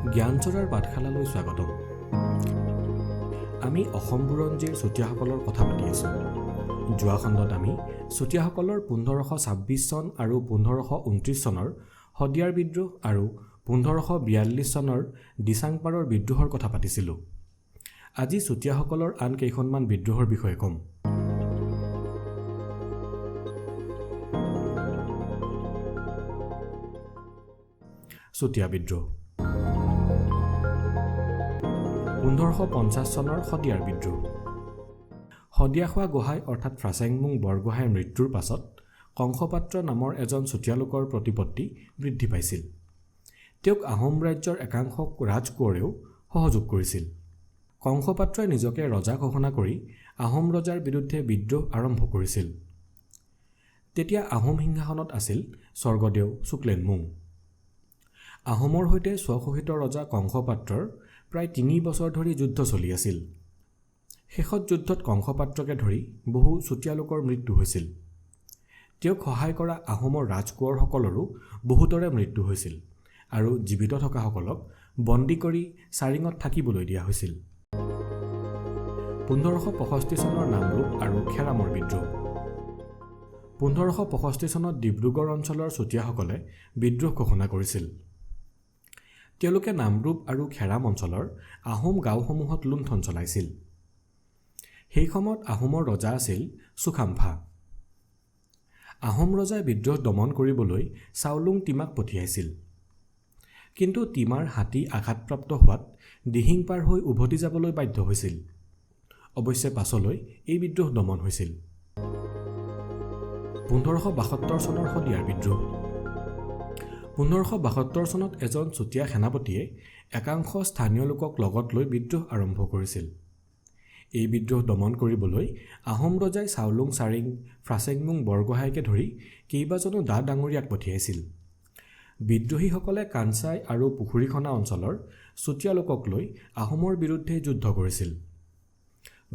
জ্ঞানচৰাৰ পাঠশালালৈ স্বাগতম। আমি অসম বুৰঞ্জীৰ চুতীয়াসকলৰ কথা পাতি আছোঁ। যোৱা খণ্ডত আমি চুতীয়াসকলৰ 1526 চন আৰু 1529 চনৰ শদিয়াৰ বিদ্ৰোহ আৰু 1542 চনৰ দিচাংপাৰৰ বিদ্ৰোহৰ কথা পাতিছিলোঁ। আজি চুতীয়াসকলৰ আন কেইখনমান বিদ্ৰোহৰ বিষয়ে ক'ম। চুতীয়া বিদ্ৰোহ 1550 চনৰ শদিয়াৰ বিদ্ৰোহ। শদিয়াখোৱা গোহাঁই অৰ্থাৎ ফ্ৰাচেংমুং বৰগোহাঁইৰ মৃত্যুৰ পাছত কংসপাত্ৰ নামৰ এজন চুতীয়া লোকৰ প্ৰতিপত্তি বৃদ্ধি পাইছিল। তেওঁক আহোম ৰাজ্যৰ একাংশ ৰাজকোঁৱৰেও সহযোগ কৰিছিল। কংসপাত্ৰই নিজকে ৰজা ঘোষণা কৰি আহোম ৰজাৰ বিৰুদ্ধে বিদ্ৰোহ আৰম্ভ কৰিছিল। তেতিয়া আহোম সিংহাসনত আছিল স্বৰ্গদেউ শুক্লেনমুং। আহোমৰ সৈতে স্বঘোষিত ৰজা কংসপাত্ৰৰ প্ৰায় 3 বছৰ ধৰি যুদ্ধ চলি আছিল। শেষত যুদ্ধত কংসপাত্ৰকে ধৰি বহু চুতীয়া লোকৰ মৃত্যু হৈছিল। তেওঁক সহায় কৰা আহোমৰ ৰাজকোঁৱৰসকলৰো বহুতৰে মৃত্যু হৈছিল আৰু জীৱিত থকাসকলক বন্দী কৰি চাৰিঙত থাকিবলৈ দিয়া হৈছিল। 1565 চনৰ নামৰূপ আৰু খেৰামৰ বিদ্ৰোহ। 1565 চনত ডিব্ৰুগড় অঞ্চলৰ চুতীয়াসকলে বিদ্ৰোহ ঘোষণা কৰিছিল। তেওঁলোকে নামৰূপ আৰু খেৰাম অঞ্চলৰ আহোম গাঁওসমূহত লুণ্ঠন চলাইছিল। সেই সময়ত আহোমৰ ৰজা আছিল চুকাম্ফা। আহোম ৰজাই বিদ্ৰোহ দমন কৰিবলৈ চাওলুং টিমাক পঠিয়াইছিল। কিন্তু টিমাৰ হাতী আঘাতপ্ৰাপ্ত হোৱাত দিহিং পাৰ হৈ উভতি যাবলৈ বাধ্য হৈছিল। অৱশ্যে পাছলৈ এই বিদ্ৰোহ দমন হৈছিল। 1572 চনৰ শদিয়াৰ বিদ্ৰোহ। 1572 চনত এজন চুতীয়া সেনাপতিয়ে একাংশ স্থানীয় লোকক লগত লৈ বিদ্ৰোহ আৰম্ভ কৰিছিল। এই বিদ্ৰোহ দমন কৰিবলৈ আহোম ৰজাই চাওলুং চাৰিং, ফ্ৰাচেংমুং বৰগোহাঁইকে ধৰি কেইবাজনো ডাঙৰীয়াক পঠিয়াইছিল। বিদ্ৰোহীসকলে কাঞ্চাই আৰু পুখুৰীখনা অঞ্চলৰ চুতীয়া লোকক লৈ আহোমৰ বিৰুদ্ধে যুদ্ধ কৰিছিল।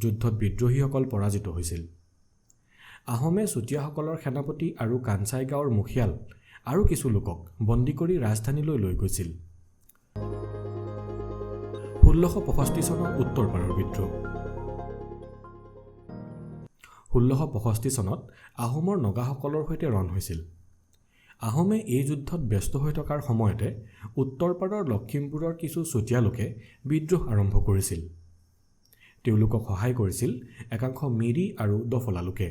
যুদ্ধত বিদ্ৰোহীসকল পৰাজিত হৈছিল। আহোমে চুতীয়াসকলৰ সেনাপতি আৰু কাঞ্চাই গাঁৱৰ মুখিয়াল আৰু কিছু লোকক বন্দী কৰি ৰাজধানীলৈ লৈ গৈছিল। 1665 চনৰ উত্তৰপাৰৰ বিদ্ৰোহ। 1665 চনত আহোমৰ নগাসকলৰ সৈতে ৰণ হৈছিল। আহোমে এই যুদ্ধত ব্যস্ত হৈ থকাৰ সময়তে উত্তৰপাৰৰ লখিমপুৰৰ কিছু চুতীয়া লোকে বিদ্ৰোহ আৰম্ভ কৰিছিল। তেওঁলোকক সহায় কৰিছিল একাংশ মিৰি আৰু দফলা লোকে।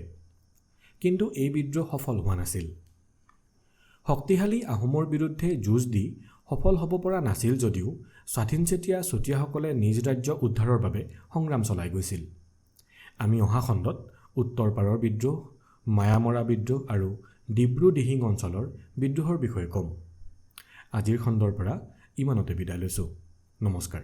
কিন্তু এই বিদ্ৰোহ সফল হোৱা নাছিল। শক্তিশালী আহোমৰ বিৰুদ্ধে যুঁজ দি সফল হ'ব পৰা নাছিল যদিও স্বাধীনচেতিয়া চুতীয়াসকলে নিজ ৰাজ্য উদ্ধাৰৰ বাবে সংগ্ৰাম চলাই গৈছিল। আমি অহা খণ্ডত উত্তৰপাৰৰ বিদ্ৰোহ, মায়ামৰা বিদ্ৰোহ আৰু ডিব্ৰু দিহিং অঞ্চলৰ বিদ্ৰোহৰ বিষয়ে ক'ম। আজিৰ খণ্ডৰ পৰা ইমানতে বিদায় লৈছোঁ। নমস্কাৰ।